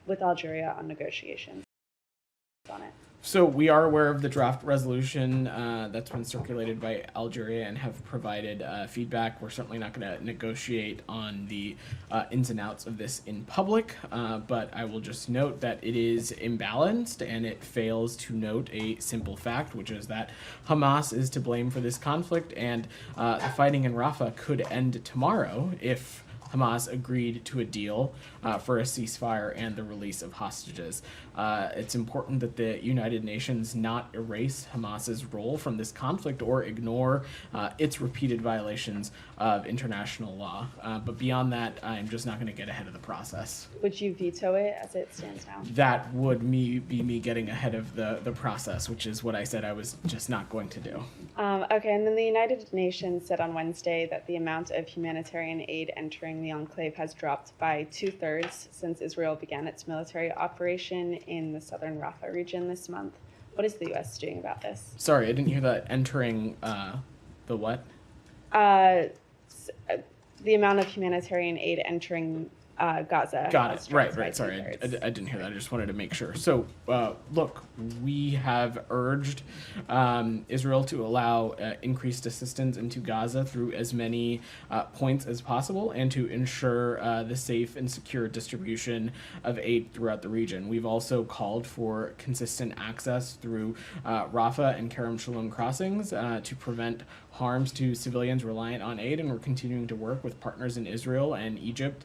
with Algeria on negotiations on it. So we are aware of the draft resolution that's been circulated by Algeria and have provided feedback. We're certainly not going to negotiate on the ins and outs of this in public, but I will just note that it is imbalanced and it fails to note a simple fact, which is that Hamas is to blame for this conflict, and the fighting in Rafah could end tomorrow if Hamas agreed to a deal for a ceasefire and the release of hostages. It's important that the United Nations not erase Hamas's role from this conflict or ignore its repeated violations of international law. But beyond that, I'm just not going to get ahead of the process. Would you veto it as it stands now? That would be me getting ahead of the process, which is what I said I was just not going to do. Okay, and then the United Nations said on Wednesday that the amount of humanitarian aid entering the enclave has dropped by 2/3 since Israel began its military operation in the southern Rafah region this month. What is the U.S. doing about this? Sorry, I didn't hear that. Entering the what? The amount of humanitarian aid entering Gaza. Got it. Right. Sorry, I didn't hear that. I just wanted to make sure. So, look, we have urged Israel to allow increased assistance into Gaza through as many points as possible and to ensure the safe and secure distribution of aid throughout the region. We've also called for consistent access through Rafah and Kerem Shalom crossings to prevent harms to civilians reliant on aid, and we're continuing to work with partners in Israel and Egypt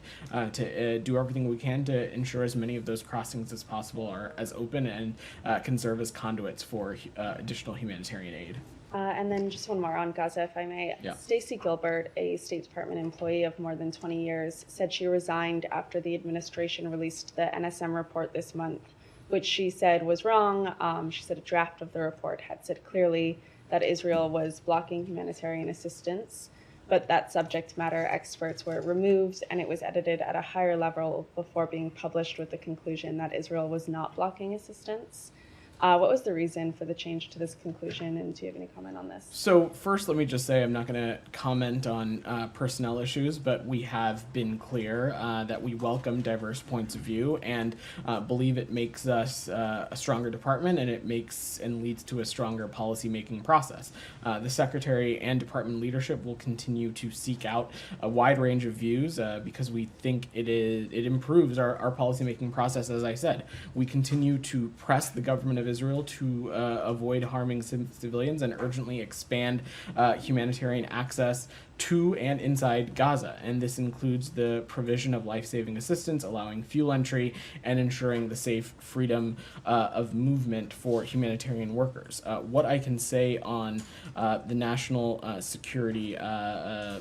to do everything we can to ensure as many of those crossings as possible are as open and can serve as conduits for additional humanitarian aid. And then just one more on Gaza, if I may. Yeah. Stacey Gilbert, a State Department employee of more than 20 years, said she resigned after the administration released the NSM report this month, which she said was wrong. She said a draft of the report had said clearly that Israel was blocking humanitarian assistance, but that subject matter experts were removed and it was edited at a higher level before being published with the conclusion that Israel was not blocking assistance. What was the reason for the change to this conclusion, and do you have any comment on this? So first, let me just say I'm not going to comment on personnel issues, but we have been clear that we welcome diverse points of view and believe it makes us a stronger department, and it makes and leads to a stronger policy-making process. The Secretary and department leadership will continue to seek out a wide range of views because we think it improves our policy-making process. As I said, we continue to press the government of Israel to avoid harming civilians and urgently expand humanitarian access to and inside Gaza. And this includes the provision of life-saving assistance, allowing fuel entry, and ensuring the safe freedom of movement for humanitarian workers. What I can say on the National Security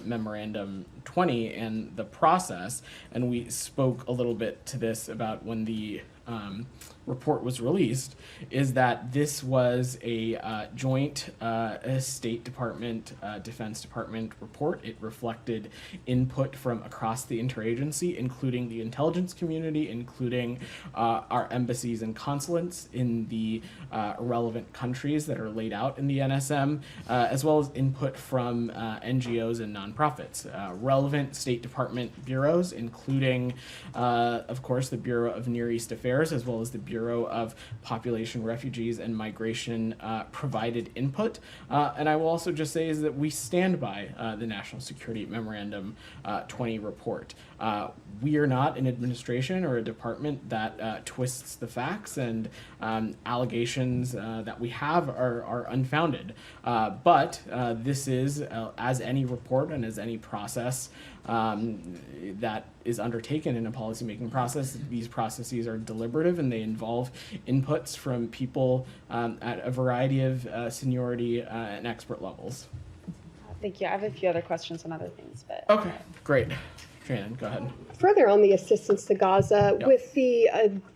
Memorandum 20 and the process, and we spoke a little bit to this about when the report was released, is that this was a joint State Department, Defense Department report. It reflected input from across the interagency, including the intelligence community, including our embassies and consulates in the relevant countries that are laid out in the NSM, as well as input from NGOs and nonprofits. Relevant State Department bureaus, including, of course, the Bureau of Near East Affairs, as well as the Bureau of Population, Refugees, and Migration, provided input. And I will also just say is that we stand by the National Security Memorandum 20 report. We are not an administration or a department that twists the facts, and allegations that we have are unfounded. But this is, as any report and as any process that is undertaken in a policymaking process, these processes are deliberative and they involve inputs from people at a variety of seniority and expert levels. Thank you. I have a few other questions on other things, but... Okay, great. Shannon, go ahead. Further on the assistance to Gaza, Yep. with the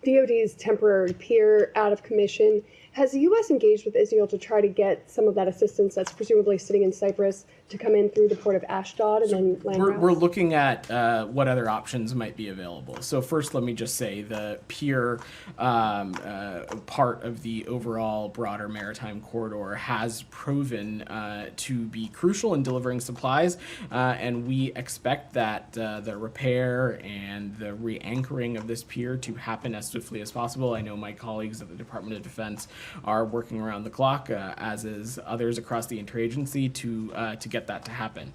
DoD's temporary peer out of commission, Has the U.S. engaged with Israel to try to get some of that assistance that's presumably sitting in Cyprus to come in through the port of Ashdod and then land routes? We're looking at what other options might be available. So first, let me just say the pier part of the overall broader maritime corridor has proven to be crucial in delivering supplies, and we expect that the repair and the re-anchoring of this pier to happen as swiftly as possible. I know my colleagues at the Department of Defense are working around the clock, as is others across the interagency, to get that to happen.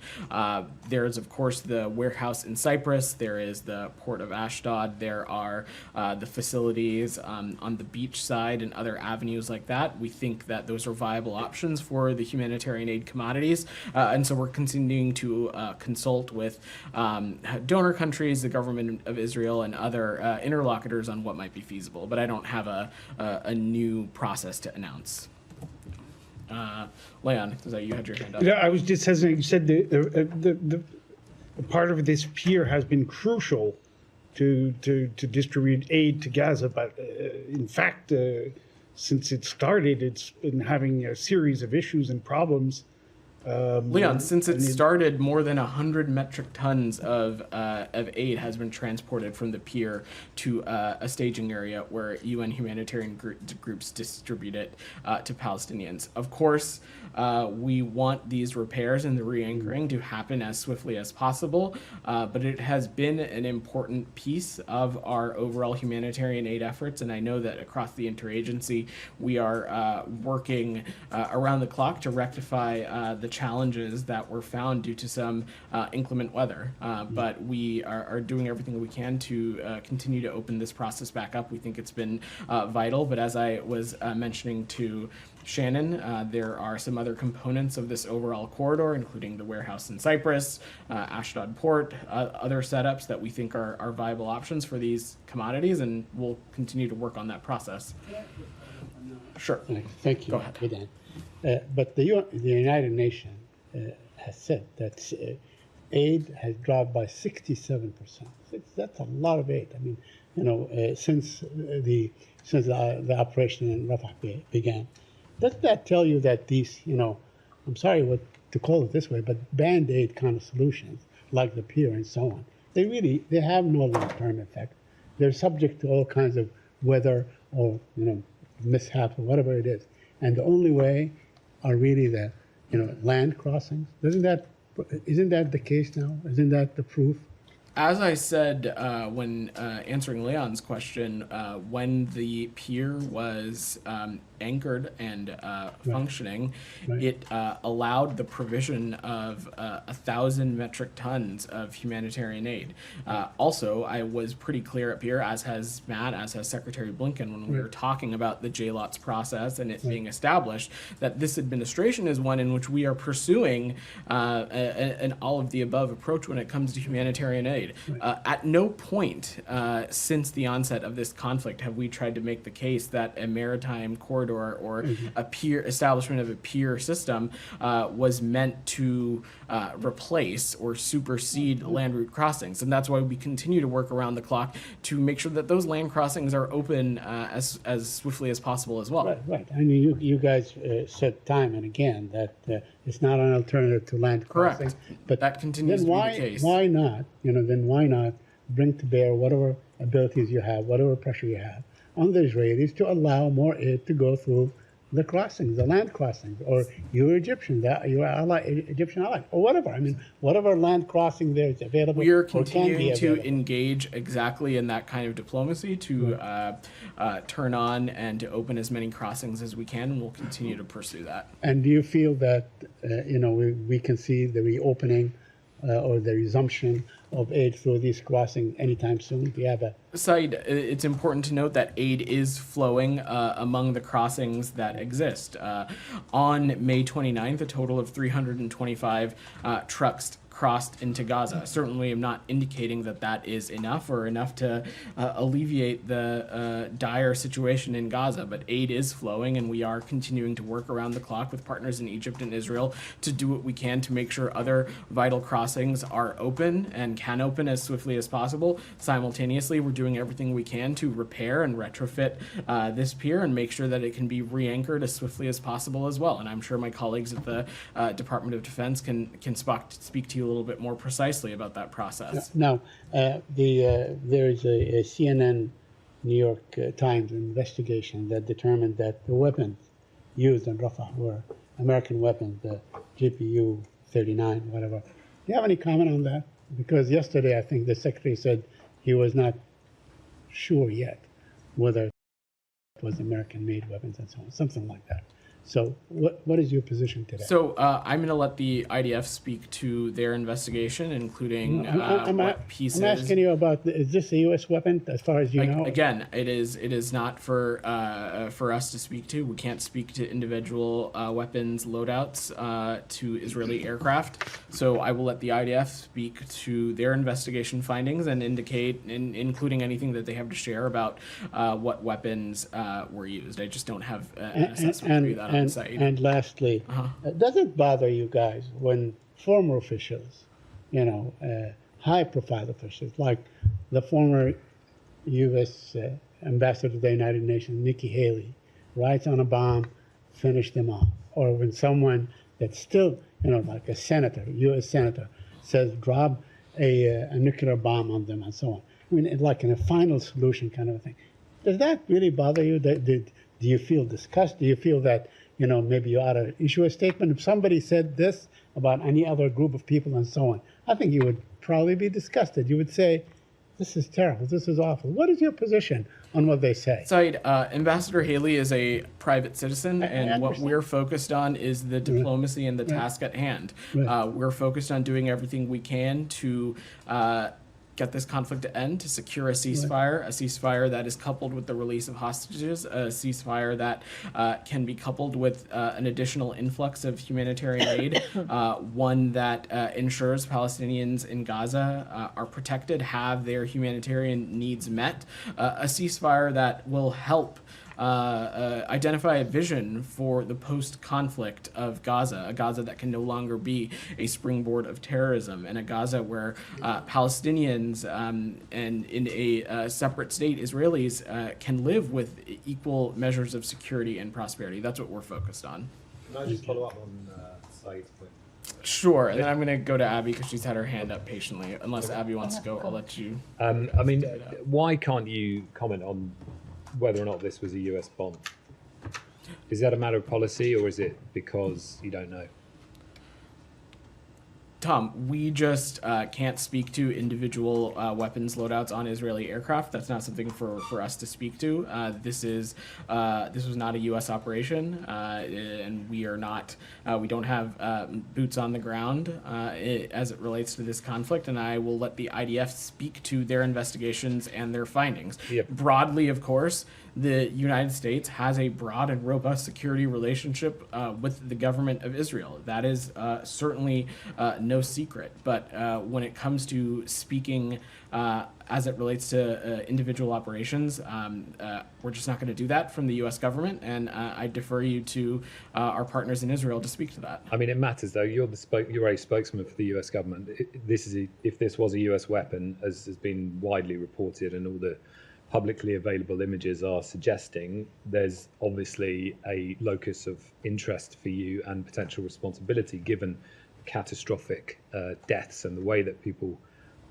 There is, of course, the warehouse in Cyprus. There is the port of Ashdod. There are the facilities on the beach side and other avenues like that. We think that those are viable options for the humanitarian aid commodities, and so we're continuing to consult with donor countries, the government of Israel, and other interlocutors on what might be feasible. But I don't have a new process to announce. Leon, is that you had your hand up? Yeah, I was just hesitating. You said the part of this pier has been crucial to distribute aid to Gaza, but in fact, since it started, it's been having a series of issues and problems. Leon, since it started, more than 100 metric tons of aid has been transported from the pier to a staging area where UN humanitarian groups distribute it to Palestinians. Of course, we want these repairs and the re-anchoring to happen as swiftly as possible, but it has been an important piece of our overall humanitarian aid efforts, and I know that across the interagency, we are working around the clock to rectify the challenges that were found due to some inclement weather. But we are doing everything we can to continue to open this process back up. We think it's been vital, but as I was mentioning to Shannon, there are some other components of this overall corridor, including the warehouse in Cyprus, Ashdod Port, other setups that we think are viable options for these commodities, and we'll continue to work on that process. Sure. Thank you. Go ahead. Vedant. But the United Nations has said that aid has dropped by 67%. That's a lot of aid. I mean, since the operation in Rafah began. Doesn't that tell you that these, I'm sorry to call it this way, but band-aid kind of solutions, like the pier and so on, they have no long-term effect. They're subject to all kinds of weather or, mishaps or whatever it is. And the only way are really the, land crossings. Isn't that the case now? Isn't that the proof? As I said when answering Leon's question, when the pier was anchored and functioning, it allowed the provision of 1,000 metric tons of humanitarian aid. Also, I was pretty clear up here, as has Matt, as has Secretary Blinken, when we were talking about the JLOTS process and it being established, that this administration is one in which we are pursuing an all-of-the-above approach when it comes to humanitarian aid. At no point since the onset of this conflict have we tried to make the case that a maritime corridor or a pier establishment of a pier system was meant to replace or supersede land route crossings, and that's why we continue to work around the clock to make sure that those land crossings are open as swiftly as possible as well. Right. I mean, you guys said time and again that it's not an alternative to land crossing. Correct. But that continues to be the case. Why not? Then why not bring to bear whatever abilities you have, whatever pressure you have on the Israelis to allow more aid to go through the crossings, the land crossings, or your Egyptian ally, or whatever. I mean, whatever land crossing there is available. We are continuing to engage exactly in that kind of diplomacy to turn on and to open as many crossings as we can, and we'll continue to pursue that. And do you feel that we can see the reopening or the resumption of aid through these crossings anytime soon? Do you have a Said, it's important to note that aid is flowing among the crossings that exist. On May 29th, a total of 325 trucks crossed into Gaza. Certainly, I'm not indicating that that is enough or enough to alleviate the dire situation in Gaza, but aid is flowing, and we are continuing to work around the clock with partners in Egypt and Israel to do what we can to make sure other vital crossings are open and can open as swiftly as possible. Simultaneously, we're doing everything we can to repair and retrofit this pier and make sure that it can be re-anchored as swiftly as possible as well. And I'm sure my colleagues at the Department of Defense can speak to you a little bit more precisely about that process. Now, there is a CNN New York Times investigation that determined that the weapons used in Rafah were American weapons, the GPU 39, whatever. Do you have any comment on that? Because yesterday, I think the secretary said he was not sure yet whether it was American-made weapons and so on, something like that. So what is your position today? So I'm going to let the IDF speak to their investigation, including what pieces. I'm asking you about, is this a U.S. weapon, as far as you know? Again, it is not for us to speak to. We can't speak to individual weapons loadouts to Israeli aircraft. So I will let the IDF speak to their investigation findings and indicate, including anything that they have to share about what weapons were used. I just don't have an assessment for you that. And lastly, does it bother you guys when former officials, high-profile officials, like the former U.S. ambassador to the United Nations, Nikki Haley, writes on a bomb, finish them off? Or when someone that's still, like a senator, U.S. senator, says drop a nuclear bomb on them and so on. I mean, like in a final solution kind of a thing. Does that really bother you? Do you feel disgust? Do you feel that, maybe you ought to issue a statement? If somebody said this about any other group of people and so on, I think you would probably be disgusted. You would say, this is terrible, this is awful. What is your position on what they say? Said, Ambassador Haley is a private citizen, and what we're focused on is the diplomacy and the task at hand. We're focused on doing everything we can to get this conflict to end, to secure a ceasefire that is coupled with the release of hostages, a ceasefire that can be coupled with an additional influx of humanitarian aid, one that ensures Palestinians in Gaza are protected, have their humanitarian needs met, a ceasefire that will help identify a vision for the post-conflict of Gaza, a Gaza that can no longer be a springboard of terrorism, and a Gaza where Palestinians and in a separate state, Israelis can live with equal measures of security and prosperity. That's what we're focused on. Can I just follow up on Saeed's point? Sure, and then I'm going to go to Abby because she's had her hand up patiently. Unless Abby wants to go, I'll let you. Why can't you comment on whether or not this was a US bomb? Is that a matter of policy, or is it because you don't know? Tom, we just can't speak to individual weapons loadouts on Israeli aircraft. That's not something for us to speak to. This was not a U.S. operation, and we are not. We don't have boots on the ground as it relates to this conflict. And I will let the IDF speak to their investigations and their findings. Yep. Broadly, of course, the United States has a broad and robust security relationship with the government of Israel. That is certainly no secret. But when it comes to speaking as it relates to individual operations, we're just not going to do that from the U.S. government. And I defer you to our partners in Israel to speak to that. I mean, it matters, though. You're a spokesman for the U.S. government. If this was a U.S. weapon, as has been widely reported, and all the publicly available images are suggesting, there's obviously a locus of interest for you and potential responsibility given catastrophic deaths and the way that people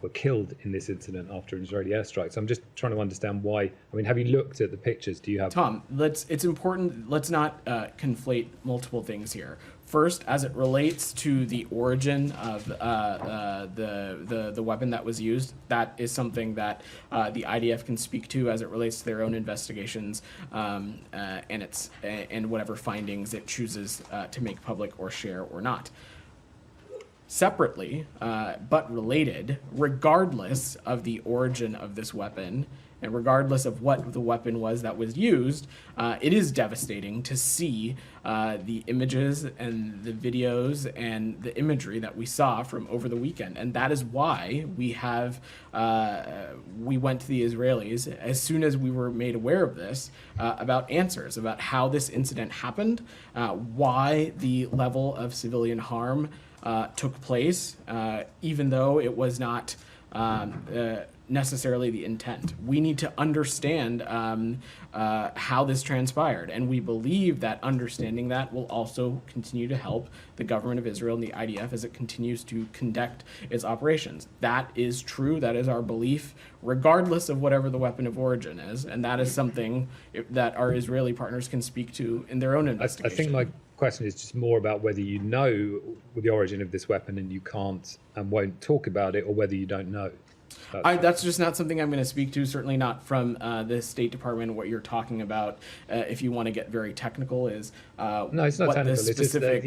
were killed in this incident after Israeli airstrikes. I'm just trying to understand why. I mean, have you looked at the pictures? Do you have... Tom, it's important. Let's not conflate multiple things here. First, as it relates to the origin of the weapon that was used, that is something that the IDF can speak to as it relates to their own investigations and whatever findings it chooses to make public or share or not. Separately, but related, regardless of the origin of this weapon, And regardless of what the weapon was that was used, it is devastating to see the images and the videos and the imagery that we saw from over the weekend. And that is why we went to the Israelis as soon as we were made aware of this, about answers about how this incident happened, why the level of civilian harm took place, even though it was not necessarily the intent. We need to understand how this transpired, and we believe that understanding that will also continue to help the government of Israel and the IDF as it continues to conduct its operations. That is true. That is our belief, regardless of whatever the weapon of origin is, and that is something that our Israeli partners can speak to in their own investigation. I think my question is just more about whether you know the origin of this weapon and you can't and won't talk about it, or whether you don't know. That's just not something I'm going to speak to, certainly not from the State Department. What you're talking about, if you want to get very technical, is no, it's not what technical. the specific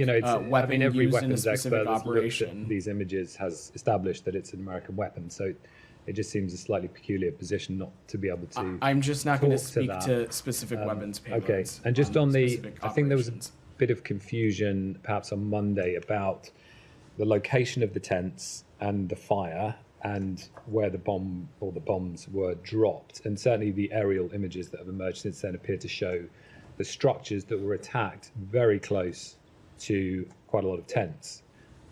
weapon every used in a weapons specific expert operation. These images has established that it's an American weapon, so it just seems a slightly peculiar position not to be able to. I'm just not going to speak that. to specific weapons payloads. Okay, and just on the, I think there was a operations. bit of confusion perhaps on Monday about the location of the tents and the fire and where the bomb or the bombs were dropped. And certainly the aerial images that have emerged since then appear to show the structures that were attacked very close to quite a lot of tents.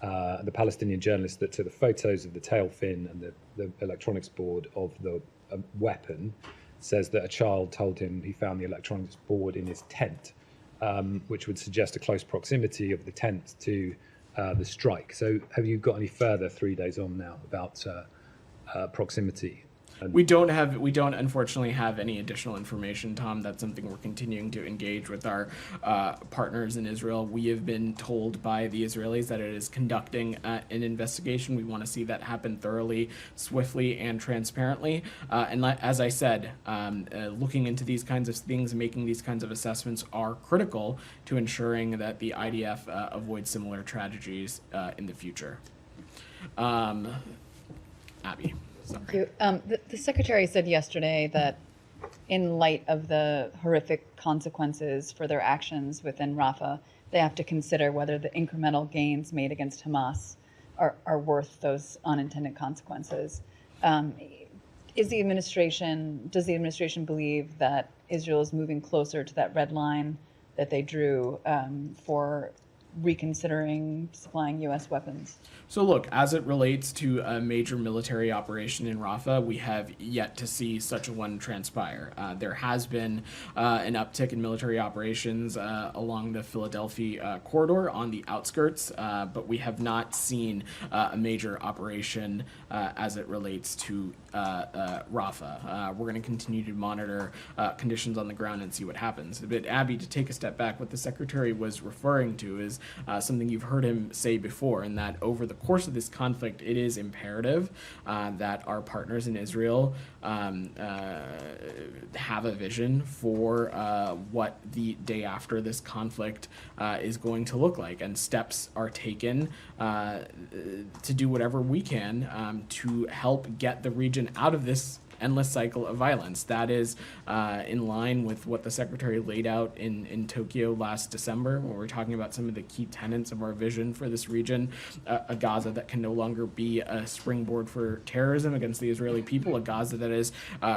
The Palestinian journalist that took the photos of the tail fin and the electronics board of the weapon says that a child told him he found the electronics board in his tent, which would suggest a close proximity of the tent to the strike. So have you got any further 3 days on now about proximity? We don't unfortunately have any additional information, Tom. That's something we're continuing to engage with our partners in Israel. We have been told by the Israelis that it is conducting an investigation. We want to see that happen thoroughly, swiftly, and transparently. And as I said, looking into these kinds of things, making these kinds of assessments are critical to ensuring that the IDF avoids similar tragedies in the future. Abby. Thank you. The Secretary said yesterday that in light of the horrific consequences for their actions within Rafah, they have to consider whether the incremental gains made against Hamas are worth those unintended consequences. Does the administration believe that Israel is moving closer to that red line that they drew for reconsidering supplying U.S. weapons? So look, as it relates to a major military operation in Rafah, we have yet to see such a one transpire. There has been an uptick in military operations along the Philadelphia corridor on the outskirts, but we have not seen a major operation as it relates to Rafah. We're going to continue to monitor conditions on the ground and see what happens. But Abby, to take a step back, what the Secretary was referring to is something you've heard him say before, in that over the course of this conflict, it is imperative that our partners in Israel have a vision for what the day after this conflict is going to look like, and steps are taken to do whatever we can to help get the region out of this endless cycle of violence. That is in line with what the Secretary laid out in Tokyo last December, when we're talking about some of the key tenets of our vision for this region, a Gaza that can no longer be a springboard for terrorism against the Israeli people, a Gaza that is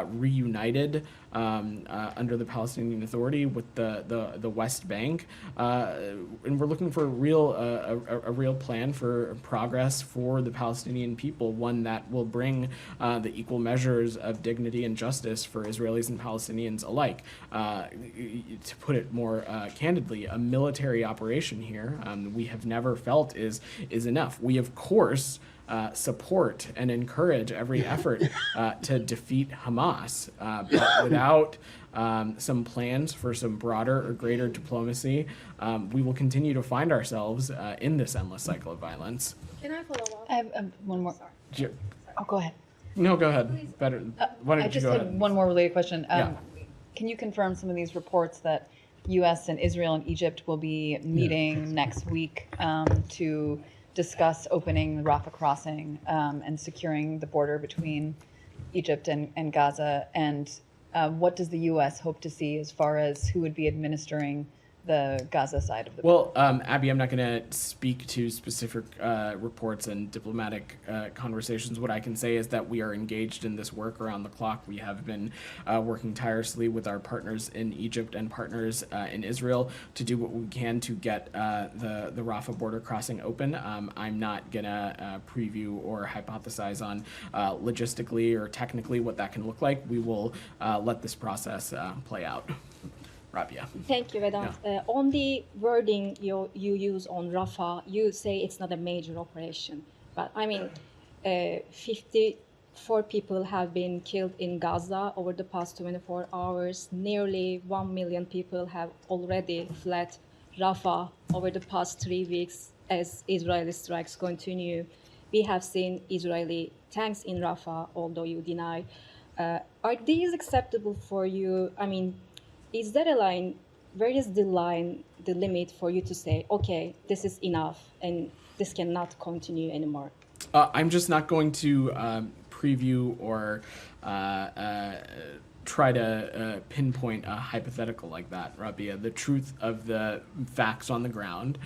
reunited under the Palestinian Authority with the West Bank, and we're looking for a real plan for progress for the Palestinian people, one that will bring the equal measures of dignity and justice for Israelis and Palestinians alike. To put it more candidly, a military operation here we have never felt is enough. We of course support and encourage every effort to defeat Hamas, but without some plans for some broader or greater diplomacy, we will continue to find ourselves in this endless cycle of violence. Can I follow up? I have one more. Sorry. Oh, go ahead. No, go ahead. Better. Why don't I you just go had ahead? one more related question. Yeah. Can you confirm some of these reports that U.S. and Israel and Egypt will be meeting next week to discuss opening the Rafah crossing and securing the border between Egypt and Gaza, and what does the U.S. hope to see as far as who would be administering the Gaza side of the Well, Abby, I'm not going to speak to specific reports and diplomatic conversations. What I can say is that we are engaged in this work around the clock. We have been working tirelessly with our partners in Egypt and partners in Israel to do what we can to get the Rafah border crossing open. I'm not going to preview or hypothesize on logistically or technically what that can look like. We will let this process play out. Rabia. Thank you, Vedant. On the wording you use on Rafah, you say it's not a major operation. But I mean, 54 people have been killed in Gaza over the past 24 hours. Nearly 1 million people have already fled Rafah over the past 3 weeks as Israeli strikes continue. We have seen Israeli tanks in Rafah, although you deny. Are these acceptable for you? I mean, is there a line, where is the line, the limit for you to say, okay, this is enough and this cannot continue anymore? I'm just not going to preview or try to pinpoint a hypothetical like that, Rabia. The truth of the facts on the ground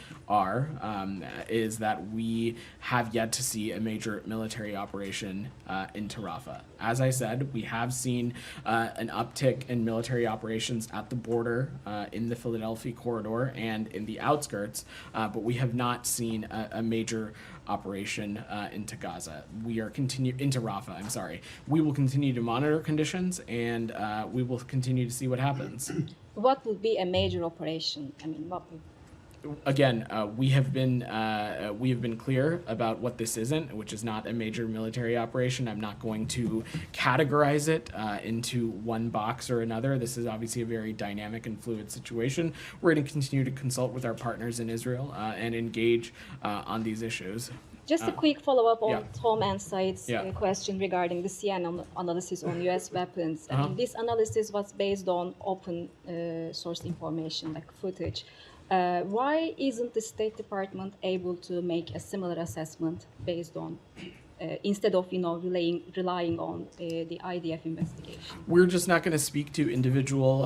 is that we have yet to see a major military operation into Rafah. As I said, we have seen an uptick in military operations at the border in the Philadelphia corridor and in the outskirts, but we have not seen a major operation into Gaza. We are into Rafah. I'm sorry. We will continue to monitor conditions, and we will continue to see what happens. What would be a major operation? I mean, what would... Again, we have been clear about what this isn't, which is not a major military operation. I'm not going to categorize it into one box or another. This is obviously a very dynamic and fluid situation. We're going to continue to consult with our partners in Israel and engage on these issues. Just a quick follow-up on yeah. Tom and Said's Yeah. Question regarding the CNN analysis on U.S. weapons. I mean, this analysis was based on open source information, like footage. Why isn't the State Department able to make a similar assessment based on, instead of relying on the IDF investigation? We're just not going to speak to individual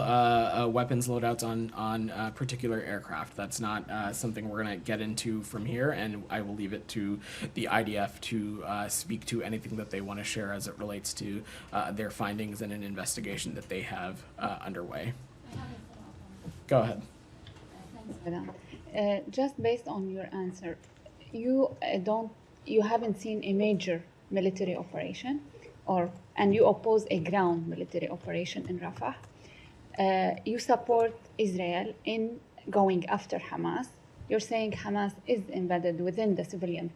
weapons loadouts on particular aircraft. That's not something we're going to get into from here, and I will leave it to the IDF to speak to anything that they want to share as it relates to their findings in an investigation that they have underway. Go ahead. Just based on your answer, you haven't seen a major military operation, and you oppose a ground military operation in Rafah. You support Israel in going after Hamas. You're saying Hamas is embedded within the civilian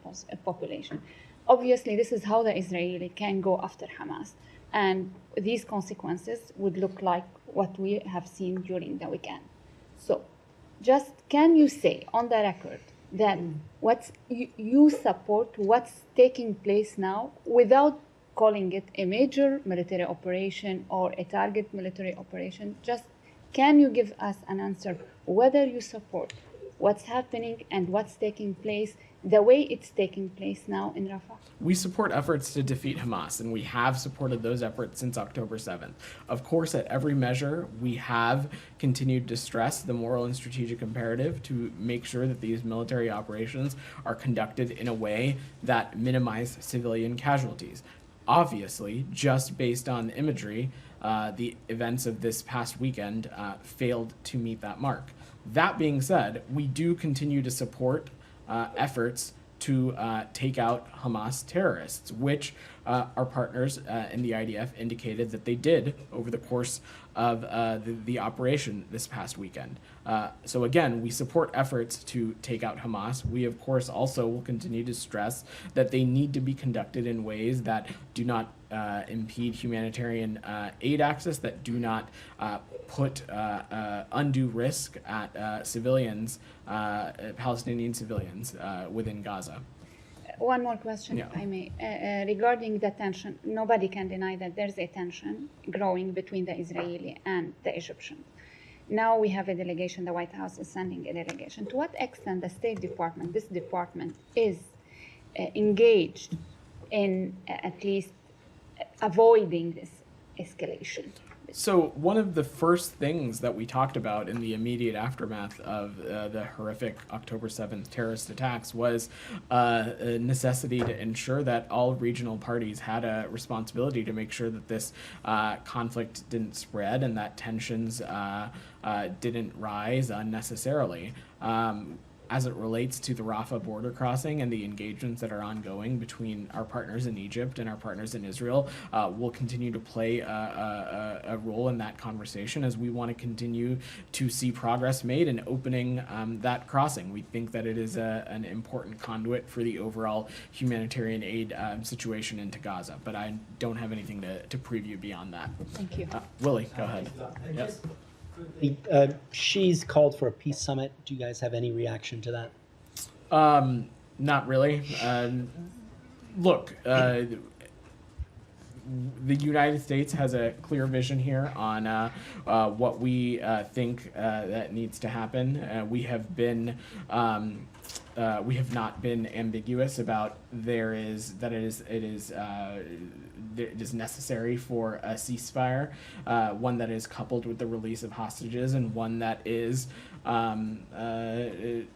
population. Obviously, this is how the Israeli can go after Hamas, and these consequences would look like what we have seen during the weekend. So, just can you say on the record that you support what's taking place now without calling it a major military operation or a target military operation? Just can you give us an answer whether you support what's happening and what's taking place the way it's taking place now in Rafah? We support efforts to defeat Hamas, and we have supported those efforts since October 7th. Of course, at every measure, we have continued to stress the moral and strategic imperative to make sure that these military operations are conducted in a way that minimize civilian casualties. Obviously, just based on the imagery, the events of this past weekend failed to meet that mark. That being said, we do continue to support efforts to take out Hamas terrorists, which our partners in the IDF indicated that they did over the course of the operation this past weekend. So again, we support efforts to take out Hamas. We, of course, also will continue to stress that they need to be conducted in ways that do not impede humanitarian aid access, that do not put undue risk at civilians, Palestinian civilians within Gaza. One more question, if I may. Regarding the tension, nobody can deny that there's a tension growing between the Israeli and the Egyptians. Now we have a delegation, the White House is sending a delegation. To what extent the State Department, this department, is engaged in at least avoiding this escalation. So one of the first things that we talked about in the immediate aftermath of the horrific October 7th terrorist attacks was a necessity to ensure that all regional parties had a responsibility to make sure that this conflict didn't spread and that tensions didn't rise unnecessarily. As it relates to the Rafah border crossing and the engagements that are ongoing between our partners in Egypt and our partners in Israel, we'll continue to play a role in that conversation as we want to continue to see progress made in opening that crossing. We think that it is an important conduit for the overall humanitarian aid situation into Gaza, but I don't have anything to preview beyond that. Thank you. Willie, go ahead. Yep. She's called for a peace summit. Do you guys have any reaction to that? Not really. Look, the United States has a clear vision here on what we think that needs to happen. We have not been ambiguous about it is necessary for a ceasefire, one that is coupled with the release of hostages and one that is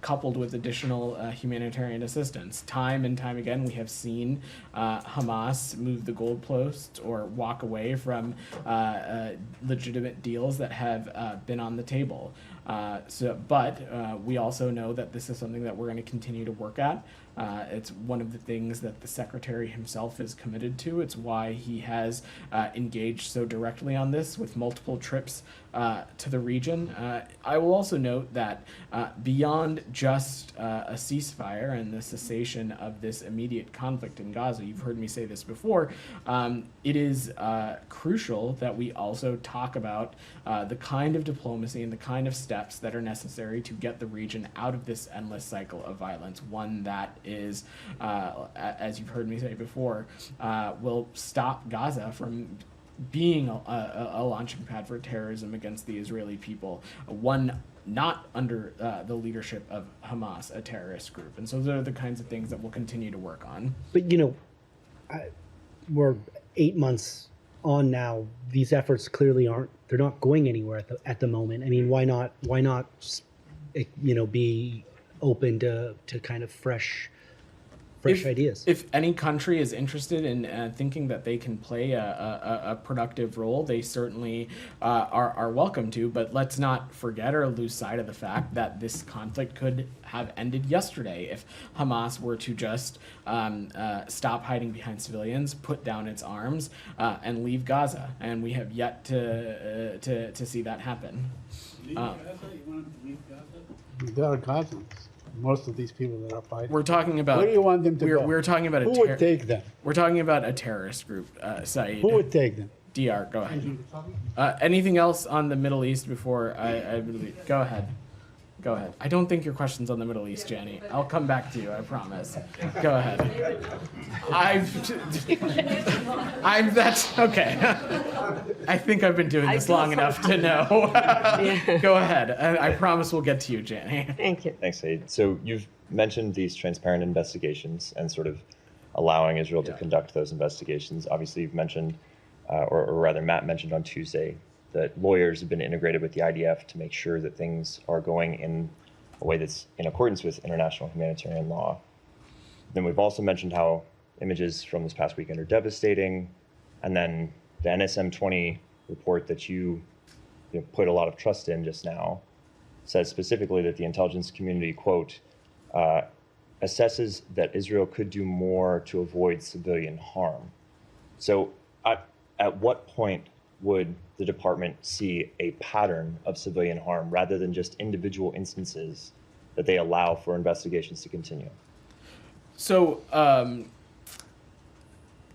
coupled with additional humanitarian assistance. Time and time again, we have seen Hamas move the goalposts or walk away from legitimate deals that have been on the table. But we also know that this is something that we're going to continue to work at. It's one of the things that the Secretary himself is committed to. It's why he has engaged so directly on this with multiple trips to the region. I will also note that beyond just a ceasefire and the cessation of this immediate conflict in Gaza, you've heard me say this before, it is crucial that we also talk about the kind of diplomacy and the kind of steps that are necessary to get the region out of this endless cycle of violence, one that is, as you've heard me say before, will stop Gaza from being a launching pad for terrorism against the Israeli people, one not under the leadership of Hamas, a terrorist group. And so those are the kinds of things that we'll continue to work on. But, we're 8 months on now. These efforts clearly they're not going anywhere at the moment. I mean, why not, be open to kind of fresh ideas. If any country is interested in thinking that they can play a productive role, they certainly are welcome to. But let's not forget or lose sight of the fact that this conflict could have ended yesterday if Hamas were to just stop hiding behind civilians, put down its arms, and leave Gaza. And we have yet to see that happen. Leave Gaza? You want them to leave Gaza? They are Gazans. Most of these people that are fighting. We're talking about. Where do you want them to go? We're talking about Who would take them? We're talking about a terrorist group, Saeed. Who would take them? DR, go ahead. Anything else on the Middle East before I go ahead? Go ahead. I don't think your question's on the Middle East, Jenny. I'll come back to you, I promise. Go ahead. That's okay. I think I've been doing this long enough to know. Go ahead. I promise we'll get to you, Jenny. Thank you. Thanks, Saeed. So you've mentioned these transparent investigations and sort of allowing Israel to conduct those investigations. Obviously, you've mentioned, or rather Matt mentioned on Tuesday, that lawyers have been integrated with the IDF to make sure that things are going in a way that's in accordance with international humanitarian law. Then we've also mentioned how images from this past weekend are devastating. And then the NSM-20 report that you put a lot of trust in just now says specifically that the intelligence community, quote, assesses that Israel could do more to avoid civilian harm. So at what point would the department see a pattern of civilian harm rather than just individual instances that they allow for investigations to continue? So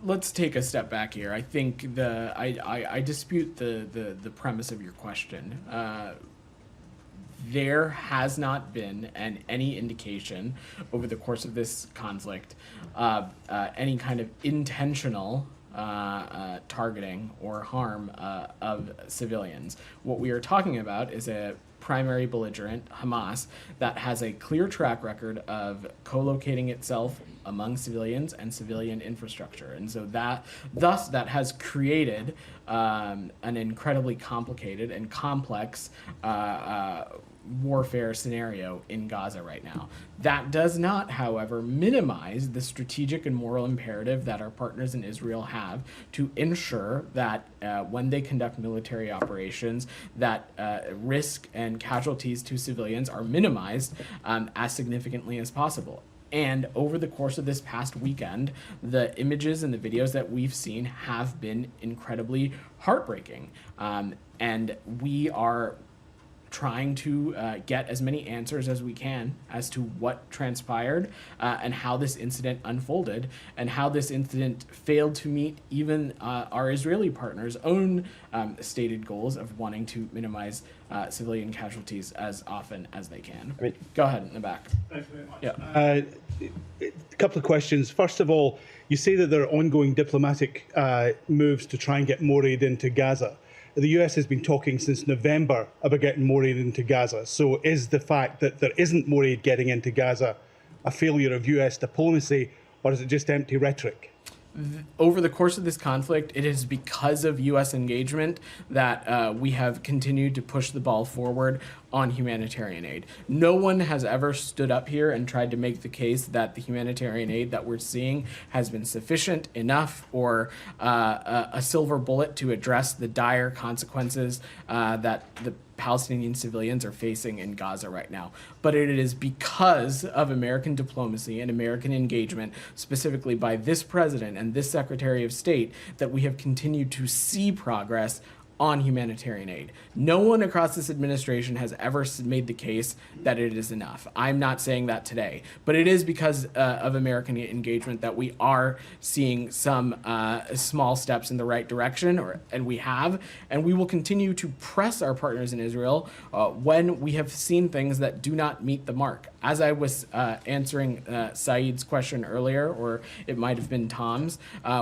let's take a step back here. I think I dispute the premise of your question. There has not been any indication over the course of this conflict any kind of intentional targeting or harm of civilians. What we are talking about is a primary belligerent, Hamas, that has a clear track record of co-locating itself among civilians and civilian infrastructure. And so that has created an incredibly complicated and complex warfare scenario in Gaza right now. That does not, however, minimize the strategic and moral imperative that our partners in Israel have to ensure that when they conduct military operations, that risk and casualties to civilians are minimized as significantly as possible. And over the course of this past weekend, the images and the videos that we've seen have been incredibly heartbreaking. And we are trying to get as many answers as we can as to what transpired and how this incident unfolded and how this incident failed to meet even our Israeli partners' own stated goals of wanting to minimize civilian casualties as often as they can. I mean, go ahead in the back. Thanks very much. Yeah. A couple of questions. First of all, you say that there are ongoing diplomatic moves to try and get more aid into Gaza. The US has been talking since November about getting more aid into Gaza. So is the fact that there isn't more aid getting into Gaza a failure of US diplomacy, or is it just empty rhetoric? Over the course of this conflict, it is because of U.S. engagement that we have continued to push the ball forward on humanitarian aid. No one has ever stood up here and tried to make the case that the humanitarian aid that we're seeing has been sufficient, enough, or a silver bullet to address the dire consequences that the Palestinian civilians are facing in Gaza right now. But it is because of American diplomacy and American engagement, specifically by this president and this Secretary of State, that we have continued to see progress on humanitarian aid. No one across this administration has ever made the case that it is enough. I'm not saying that today, but it is because of American engagement that we are seeing some small steps in the right direction, and we will continue to press our partners in Israel when we have seen things that do not meet the mark. As I was answering Saeed's question earlier, or it might have been Tom's,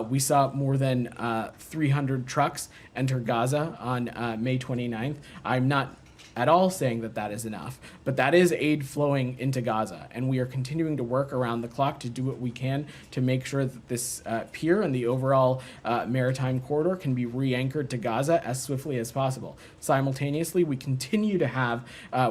we saw more than 300 trucks enter Gaza on May 29th. I'm not at all saying that that is enough, but that is aid flowing into Gaza, and we are continuing to work around the clock to do what we can to make sure that this pier and the overall maritime corridor can be re-anchored to Gaza as swiftly as possible. Simultaneously, we continue to have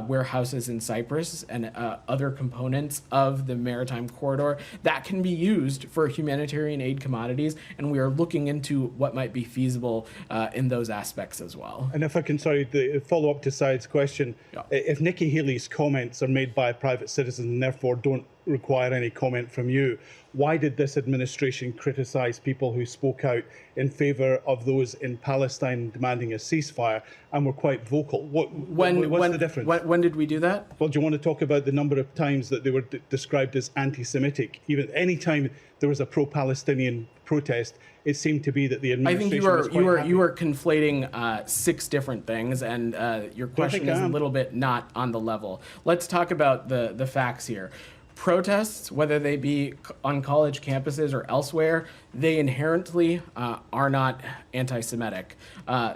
warehouses in Cyprus and other components of the maritime corridor that can be used for humanitarian aid commodities, and we are looking into what might be feasible in those aspects as well. And if I can, follow up to Saeed's question, if Nikki Haley's comments are made by a private citizen and therefore don't require any comment from you, why did this administration criticize people who spoke out in favor of those in Palestine demanding a ceasefire and were quite vocal? What's the difference? When did we do that? Well, do you want to talk about the number of times that they were described as anti-Semitic? Even any time there was a pro-Palestinian protest, it seemed to be that the administration was quite happy. You are conflating 6 different things, and your question is a little bit not on the level. Let's talk about the facts here. Protests, whether they be on college campuses or elsewhere, they inherently are not anti-Semitic.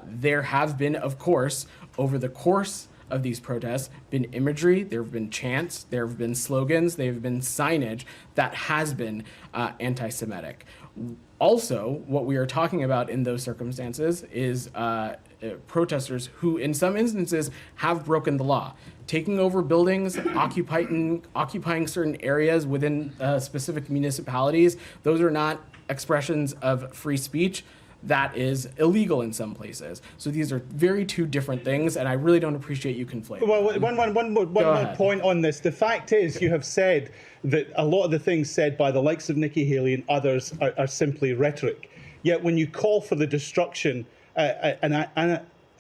There have been, of course, over the course of these protests, been imagery, there have been chants, there have been slogans, there have been signage that has been anti-Semitic. Also, what we are talking about in those circumstances is protesters who, in some instances, have broken the law, taking over buildings, occupying certain areas within specific municipalities. Those are not expressions of free speech. That is illegal in some places. So these are two different things, and I really don't appreciate you conflating. Well, one more point on this. The fact is, you have said that a lot of the things said by the likes of Nikki Haley and others are simply rhetoric. Yet when you call for the destruction and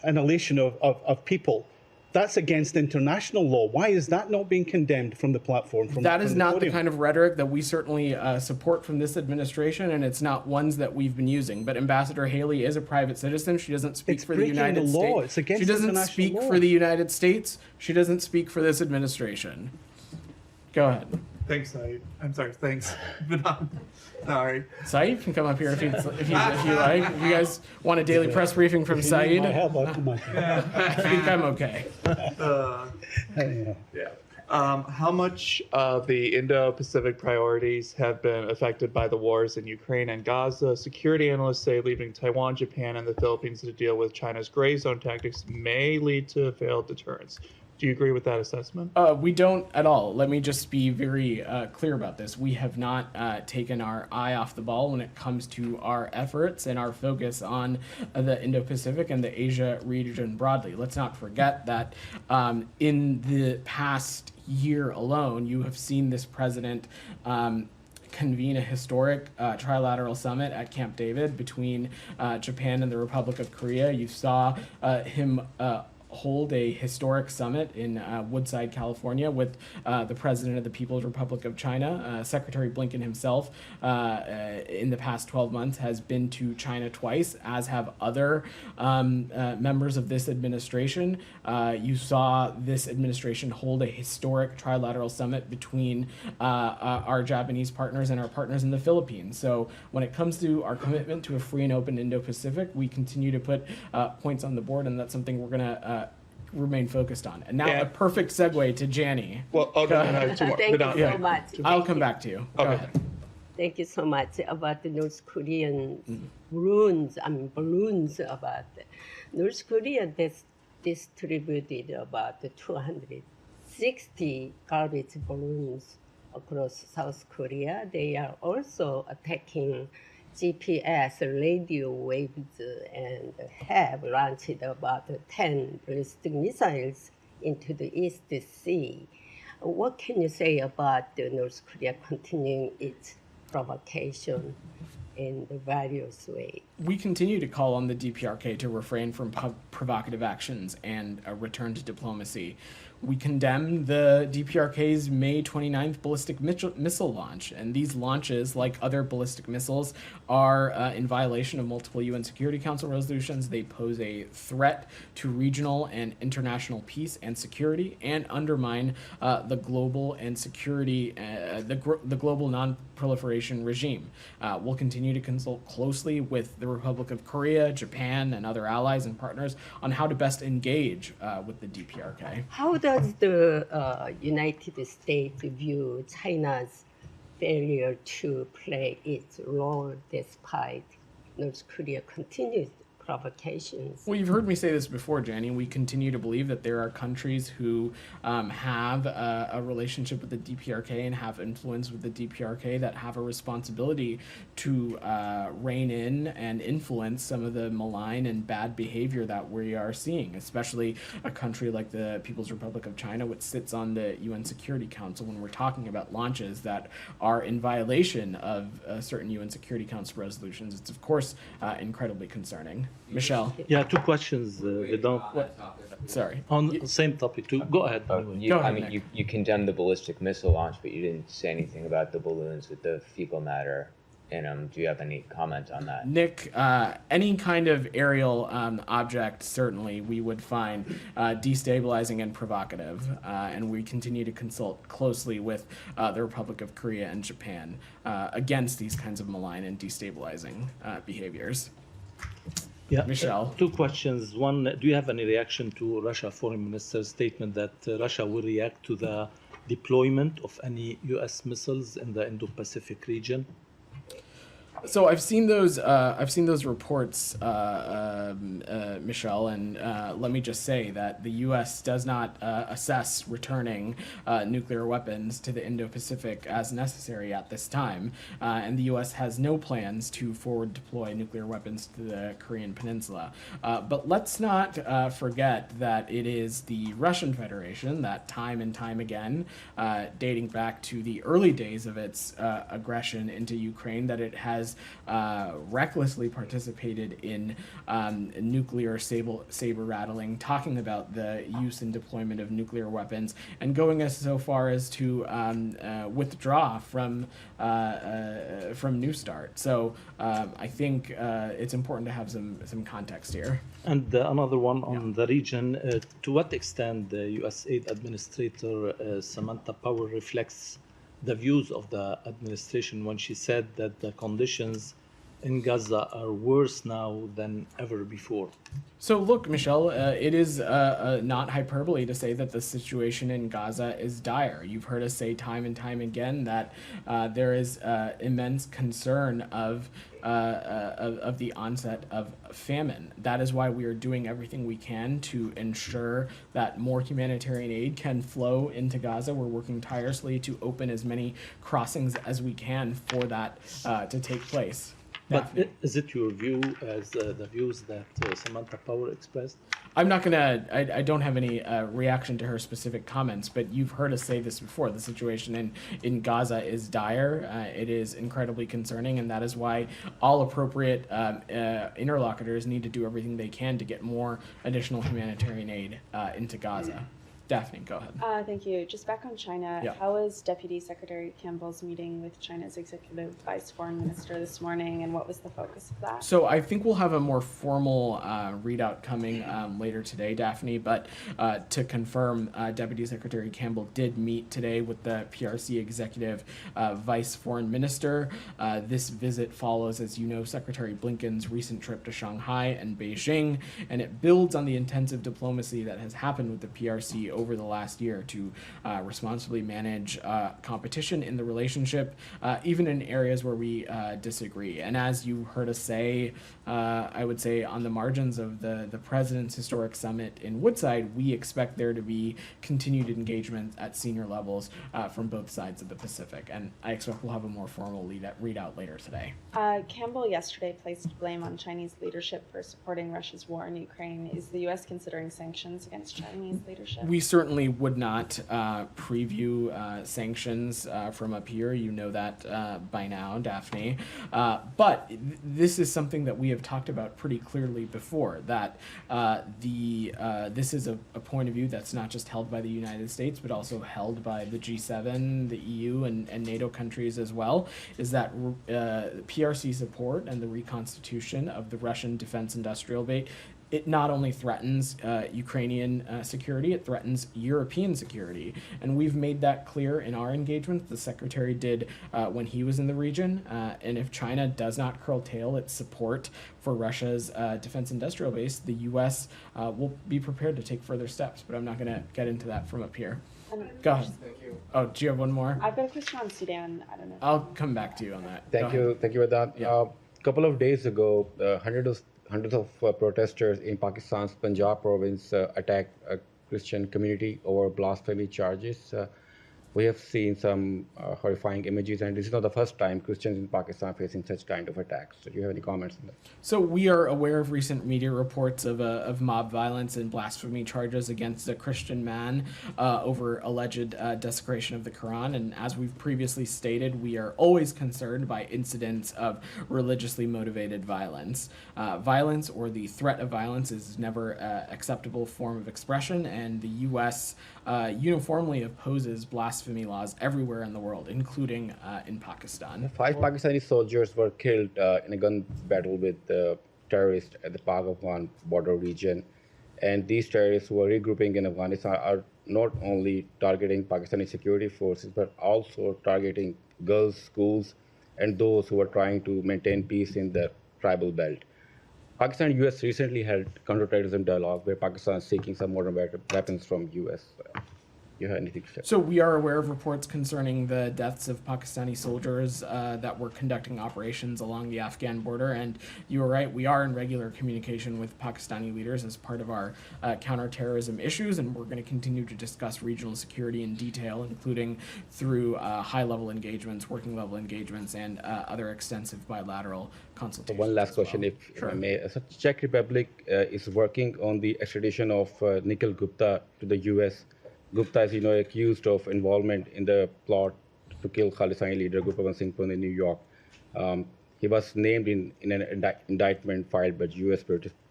annihilation of people, that's against international law. Why is that not being condemned from the platform? That is not the kind of rhetoric that we certainly support from this administration, and it's not ones that we've been using. But Ambassador Haley is a private citizen. She doesn't speak for the United States. It's against she doesn't international speak law. for the United States. She doesn't speak for this administration. Go ahead. Thanks, Saeed. I'm sorry. Thanks, Vedant. Sorry. Saeed can come up here if you like. If you guys want a daily press briefing from Saeed, My help, I'll come on. I think I'm okay. Yeah. How much of the Indo-Pacific priorities have been affected by the wars in Ukraine and Gaza? Security analysts say leaving Taiwan, Japan, and the Philippines to deal with China's gray zone tactics may lead to failed deterrence. Do you agree with that assessment? We don't at all. Let me just be very clear about this. We have not taken our eye off the ball when it comes to our efforts and our focus on the Indo-Pacific and the Asia region broadly. Let's not forget that in the past year alone, you have seen this president convene a historic trilateral summit at Camp David between Japan and the Republic of Korea. You saw him hold a historic summit in Woodside, California, with the president of the People's Republic of China. Secretary Blinken himself, in the past 12 months, has been to China twice, as have other members of this administration. You saw this administration hold a historic trilateral summit between our Japanese partners and our partners in the Philippines. So when it comes to our commitment to a free and open Indo-Pacific, we continue to put points on the board, and that's something we're going to remain focused on. And now a perfect segue to Jani. Well, Thank you so much. I'll come back to you. Go ahead. Thank you so much about the North Korean balloons about North Korea distributed about 260 garbage balloons across South Korea. They are also attacking GPS radio waves and have launched about 10 ballistic missiles into the East Sea. What can you say about North Korea continuing its provocation in the various ways? We continue to call on the DPRK to refrain from provocative actions and return to diplomacy. We condemn the DPRK's May 29th ballistic missile launch, and these launches, like other ballistic missiles, are in violation of multiple UN Security Council resolutions. They pose a threat to regional and international peace and security, and undermine the global and security, the global non-proliferation regime. We'll continue to consult closely with the Republic of Korea, Japan, and other allies and partners on how to best engage with the DPRK. How does the United States view China's failure to play its role despite North Korea's continued provocations? Well, you've heard me say this before, Jani. We continue to believe that there are countries who have a relationship with the DPRK and have influence with the DPRK that have a responsibility to rein in and influence some of the malign and bad behavior that we are seeing, especially a country like the People's Republic of China, which sits on the UN Security Council. When we're talking about launches that are in violation of certain UN Security Council resolutions, it's of course incredibly concerning. Michelle. Yeah, two questions. Vedant. Sorry. On the same topic too. Go ahead. You condemned the ballistic missile launch, but you didn't say anything about the balloons with the fecal matter in them. Do you have any comment on that? Nick, any kind of aerial object, certainly we would find destabilizing and provocative, and we continue to consult closely with the Republic of Korea and Japan against these kinds of malign and destabilizing behaviors. Yeah, Michelle. Two questions. One, do you have any reaction to Russia Foreign Minister's statement that Russia will react to the deployment of any U.S. missiles in the Indo-Pacific region? So I've seen those reports, Michelle, and let me just say that the U.S. does not assess returning nuclear weapons to the Indo-Pacific as necessary at this time, and the U.S. has no plans to forward deploy nuclear weapons to the Korean Peninsula. But let's not forget that it is the Russian Federation that time and time again, dating back to the early days of its aggression into Ukraine, that it has recklessly participated in nuclear saber rattling, talking about the use and deployment of nuclear weapons, and going as so far as to withdraw from New START. So I think it's important to have some context here. And another one on the region. To what extent the U.S. aid administrator Samantha Power reflects the views of the administration when she said that the conditions in Gaza are worse now than ever before. So look, Michelle, it is not hyperbole to say that the situation in Gaza is dire. You've heard us say time and time again that there is immense concern of the onset of famine. That is why we are doing everything we can to ensure that more humanitarian aid can flow into Gaza. We're working tirelessly to open as many crossings as we can for that to take place. But is it your view as the views that Samantha Power expressed? I'm not gonna. I don't have any reaction to her specific comments, but you've heard us say this before. The situation in Gaza is dire. It is incredibly concerning, and that is why all appropriate interlocutors need to do everything they can to get more additional humanitarian aid into Gaza. Daphne, go ahead. Thank you. Just back on China, Yeah. how was Deputy Secretary Campbell's meeting with China's Executive Vice Foreign Minister this morning, and what was the focus of that? So I think we'll have a more formal readout coming later today, Daphne. But to confirm, Deputy Secretary Campbell did meet today with the PRC Executive Vice Foreign Minister. This visit follows, as you know, Secretary Blinken's recent trip to Shanghai and Beijing, and it builds on the intensive diplomacy that has happened with the PRC over the last year to responsibly manage competition in the relationship, even in areas where we disagree. And as you heard us say, I would say on the margins of the President's historic summit in Woodside, we expect there to be continued engagement at senior levels from both sides of the Pacific. And I expect we'll have a more formal readout later today. Campbell yesterday placed blame on Chinese leadership for supporting Russia's war in Ukraine. Is the U.S. considering sanctions against Chinese leadership? We certainly would not preview sanctions from up here. You know that by now, Daphne. But this is something that we have talked about pretty clearly before, that this is a point of view that's not just held by the United States, but also held by the G7, the EU, and NATO countries as well, is that PRC support and the reconstitution of the Russian defense industrial base, it not only threatens Ukrainian security, it threatens European security. And we've made that clear in our engagement. The Secretary did when he was in the region. And if China does not curtail its support for Russia's defense industrial base, the U.S. Will be prepared to take further steps. But I'm not going to get into that from up here. Go ahead. Thank you. Oh, do you have one more? I've got a question on Sudan. I don't know. I'll come back to you on that. Thank you, Vedant. Yeah. Couple of days ago, hundreds of protesters in Pakistan's Punjab province attacked a Christian community over blasphemy charges. We have seen some horrifying images, and this is not the first time Christians in Pakistan are facing such kind of attacks. So do you have any comments on that? So we are aware of recent media reports of mob violence and blasphemy charges against a Christian man over alleged desecration of the Quran. And as we've previously stated, we are always concerned by incidents of religiously motivated violence. Violence or the threat of violence is never an acceptable form of expression, and the U.S. Uniformly opposes blasphemy laws everywhere in the world, including in Pakistan. 5 Pakistani soldiers were killed in a gun battle with terrorists at the Pak-Afghan border region. And these terrorists who are regrouping in Afghanistan are not only targeting Pakistani security forces, but also targeting girls' schools and those who are trying to maintain peace in the tribal belt. Pakistan and U.S. recently held counterterrorism dialogue where Pakistan is seeking some modern weapons from U.S. You have anything to say? So we are aware of reports concerning the deaths of Pakistani soldiers that were conducting operations along the Afghan border. And you are right, we are in regular communication with Pakistani leaders as part of our counterterrorism issues, and we're going to continue to discuss regional security in detail, including through high-level engagements, working-level engagements, and other extensive bilateral consultations. One last question, if I may. So Czech Republic is working on the extradition of Nikhil Gupta to the U.S. Gupta is, accused of involvement in the plot to kill Khalisani leader Gurpatwant Singh Pund in New York. He was named in an indictment filed by U.S.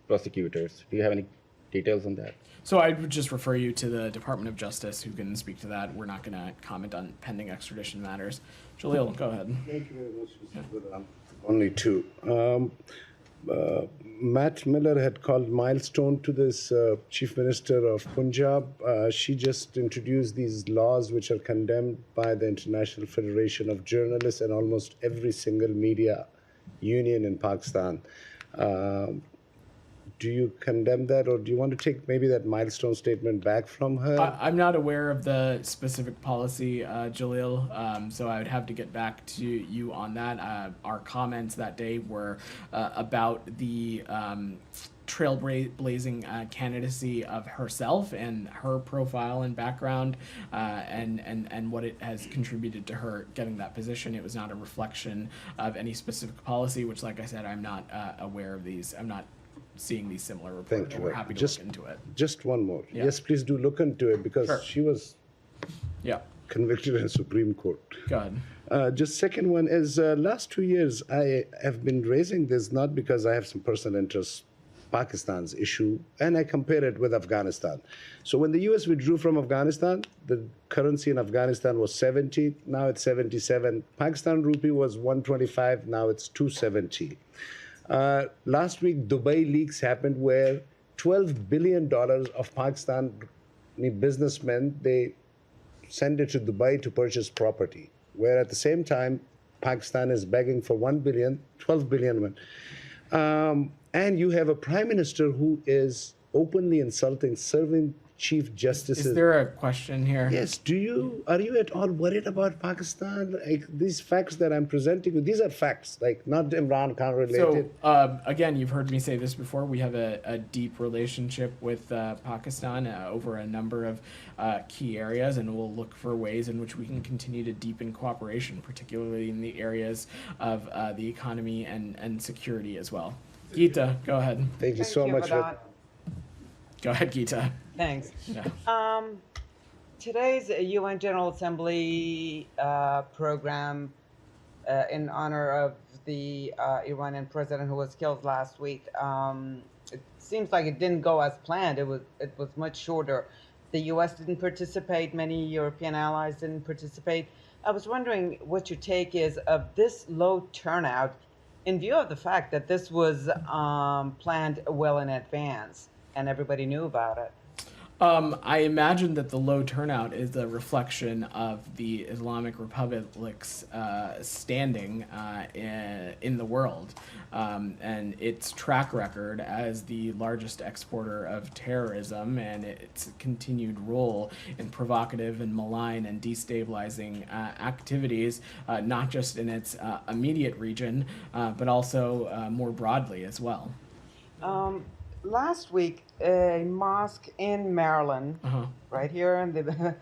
prosecutors. Do you have any details on that? So I would just refer you to the Department of Justice, who can speak to that. We're not going to comment on pending extradition matters. Jalil, go ahead. Thank you very much, Mr. Vedant. Only two. Matt Miller had called milestone to this Chief Minister of Punjab. She just introduced these laws which are condemned by the International Federation of Journalists and almost every single media union in Pakistan. Do you condemn that, or do you want to take maybe that milestone statement back from her? I'm not aware of the specific policy, Jalil, so I would have to get back to you on that. Our comments that day were about the trailblazing candidacy of herself and her profile and background, and what it has contributed to her getting that position. It was not a reflection of any specific policy, which, like I said, I'm not aware of these. I'm not seeing these similar reports. Thank you. We're happy to look into it. Just one more. Yeah. Yes, please do look into it, because Sure. she was convicted in Supreme Court. Go ahead. Just second one is, last 2 years I have been raising this not because I have some personal interest, Pakistan's issue, and I compare it with Afghanistan. So when the US withdrew from Afghanistan, the currency in Afghanistan was 70, now it's 77. Pakistan rupee was 125, now it's 270. Last week, Dubai leaks happened where $12 billion of Pakistani businessmen, they send it to Dubai to purchase property, where at the same time, Pakistan is begging for 1 billion, 12 billion. And you have a prime minister who is openly insulting serving chief justices. Is there a question here? Yes. Are you at all worried about Pakistan? Like, these facts that I'm presenting you, these are facts, like not Imran Khan related. So, again, you've heard me say this before. We have a deep relationship with Pakistan over a number of key areas, and we'll look for ways in which we can continue to deepen cooperation, particularly in the areas of the economy and security as well. Geeta, go ahead. Thank you so much. Vedant. Go ahead, Geeta. Thanks. Yeah. Today's UN General Assembly program in honor of the Iranian president who was killed last week. It seems like it didn't go as planned. It was much shorter. The U.S. didn't participate. Many European allies didn't participate. I was wondering what your take is of this low turnout in view of the fact that this was planned well in advance and everybody knew about it. I imagine that the low turnout is a reflection of the Islamic Republic's standing in the world and its track record as the largest exporter of terrorism and its continued role in provocative and malign and destabilizing activities, not just in its immediate region, but also more broadly as well. Last week, a mosque in Maryland, right here in the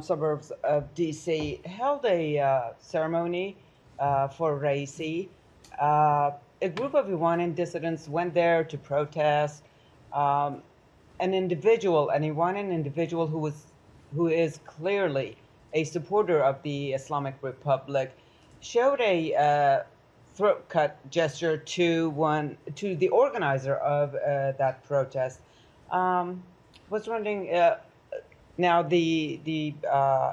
suburbs of D.C., held a ceremony for Raisi. A group of Iranian dissidents went there to protest. An Iranian individual who is clearly a supporter of the Islamic Republic, showed a throat cut gesture to the organizer of that protest. Was wondering, now the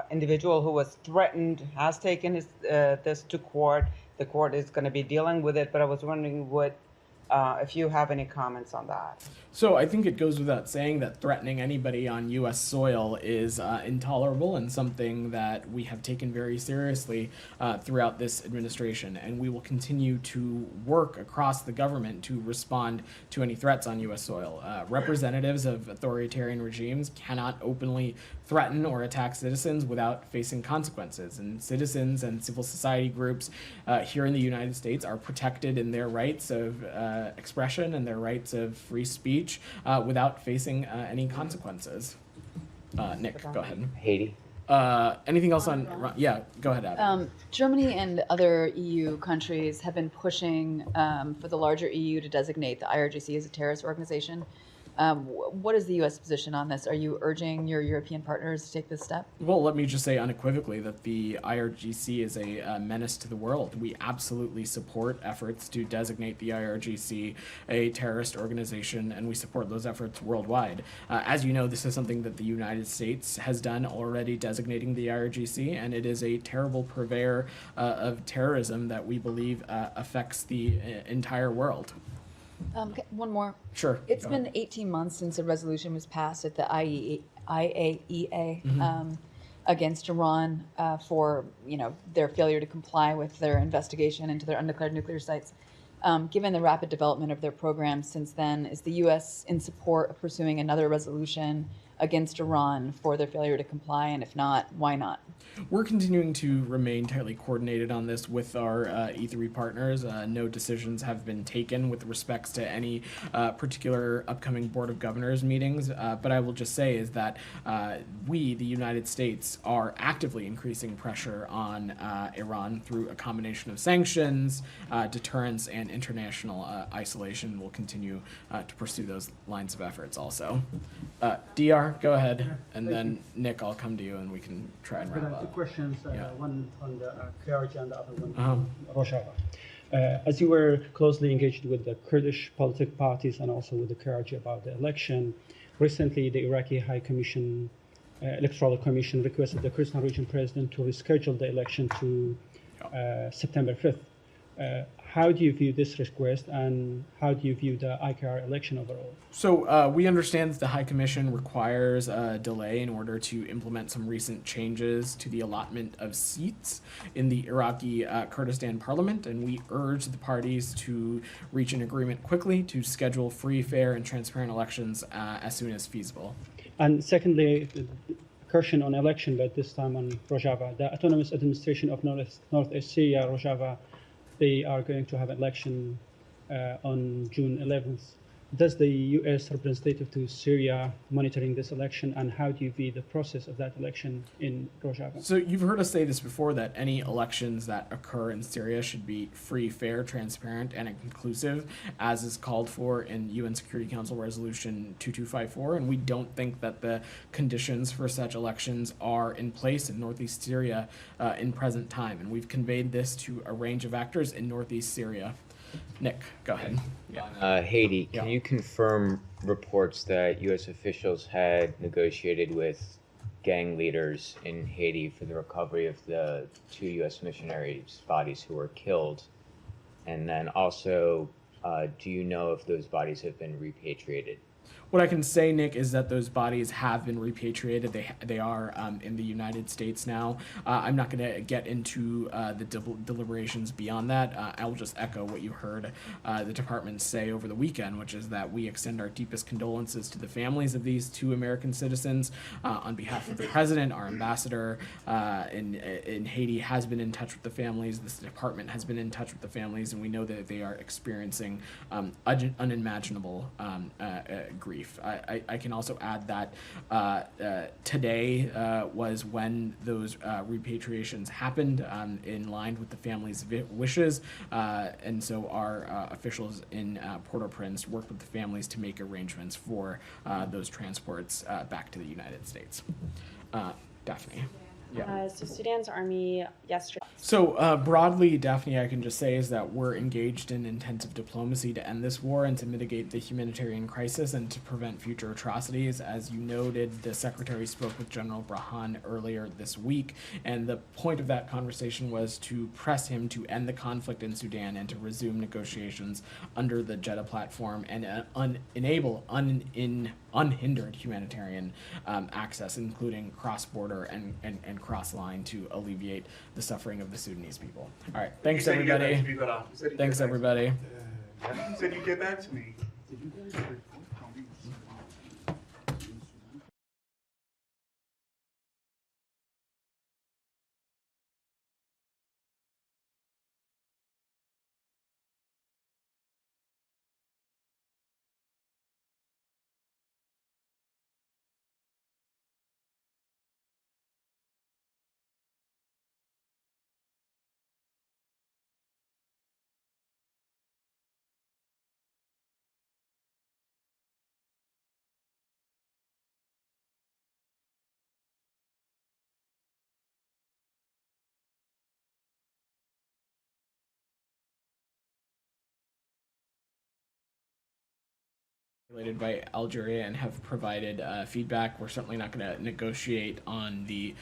individual who was threatened has taken this to court. The court is going to be dealing with it, but I was wondering if you have any comments on that. So I think it goes without saying that threatening anybody on U.S. soil is intolerable and something that we have taken very seriously throughout this administration. And we will continue to work across the government to respond to any threats on U.S. soil. Representatives of authoritarian regimes cannot openly threaten or attack citizens without facing consequences. And citizens and civil society groups here in the United States are protected in their rights of expression and their rights of free speech without facing any consequences. Nick, go ahead. Haiti. Anything else on? Yeah, go ahead, Abby. Germany and other EU countries have been pushing for the larger EU to designate the IRGC as a terrorist organization. What is the U.S. position on this? Are you urging your European partners to take this step? Well, let me just say unequivocally that the IRGC is a menace to the world. We absolutely support efforts to designate the IRGC a terrorist organization, and we support those efforts worldwide. As you know, this is something that the United States has done already, designating the IRGC, and it is a terrible purveyor of terrorism that we believe affects the entire world. One more. Sure. It's go been ahead. 18 months since a resolution was passed at the IAEA Mhm. against Iran for their failure to comply with their investigation into their undeclared nuclear sites. Given the rapid development of their program since then, is the U.S. in support of pursuing another resolution against Iran for their failure to comply? And if not, why not? We're continuing to remain tightly coordinated on this with our E3 partners. No decisions have been taken with respects to any particular upcoming Board of Governors meetings, but I will just say is that we, the United States, are actively increasing pressure on Iran through a combination of sanctions, deterrence, and international isolation. We'll continue to pursue those lines of efforts also. DR, go ahead, and then Nick, I'll come to you and we can try and wrap Two up. questions, Yeah. one on the Kurd and the other one Uh-huh. on Rojava. As you were closely engaged with the Kurdish political parties and also with the Kurds about the election, recently the Iraqi High Commission, Electoral Commission requested the Kurdistan Region President to reschedule the election to September 5th. How do you view this request and how do you view the IKR election overall? So we understand that the High Commission requires a delay in order to implement some recent changes to the allotment of seats in the Iraqi Kurdistan parliament, and we urge the parties to reach an agreement quickly to schedule free, fair, and transparent elections as soon as feasible. And secondly, question on election, but this time on Rojava. The Autonomous Administration of North-East Syria, Rojava, they are going to have an election on June 11th. Does the U.S. representative to Syria monitoring this election, and how do you view the process of that election in Rojava? So you've heard us say this before, that any elections that occur in Syria should be free, fair, transparent, and inclusive, as is called for in UN Security Council Resolution 2254, and we don't think that the conditions for such elections are in place in northeast Syria in present time, and we've conveyed this to a range of actors in northeast Syria. Nick, go ahead. Yeah. Haiti, can you confirm reports that U.S. officials had negotiated with gang leaders in Haiti for the recovery of the 2 U.S. missionaries' bodies who were killed? And then also, do you know if those bodies have been repatriated? What I can say, Nick, is that those bodies have been repatriated. They are in the United States now. I'm not going to get into the deliberations beyond that. I will just echo what you heard the department say over the weekend, which is that we extend our deepest condolences to the families of these 2 American citizens. On behalf of the president, our ambassador in Haiti has been in touch with the families. This department has been in touch with the families, and we know that they are experiencing unimaginable grief. I can also add that today was when those repatriations happened in line with the family's wishes, and so our officials in Port-au-Prince worked with the families to make arrangements for those transports back to the United States. Daphne. Yeah. So Sudan's army yesterday. So broadly, Daphne, I can just say is that we're engaged in intensive diplomacy to end this war and to mitigate the humanitarian crisis and to prevent future atrocities. As you noted, the Secretary spoke with General Brahan earlier this week, and the point of that conversation was to press him to end the conflict in Sudan and to resume negotiations under the Jeddah platform and enable unhindered humanitarian access, including cross-border and cross-line, to alleviate the suffering of the Sudanese people. All right, thanks everybody. Thanks everybody. You said you'd get back to me. by Algeria and have provided feedback. We're certainly not going to negotiate on the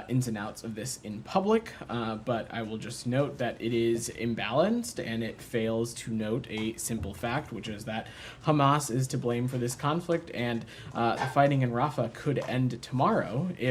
ins and outs of this in public, but I will just note that it is imbalanced and it fails to note a simple fact, which is that Hamas is to blame for this conflict, and the fighting in Rafah could end tomorrow if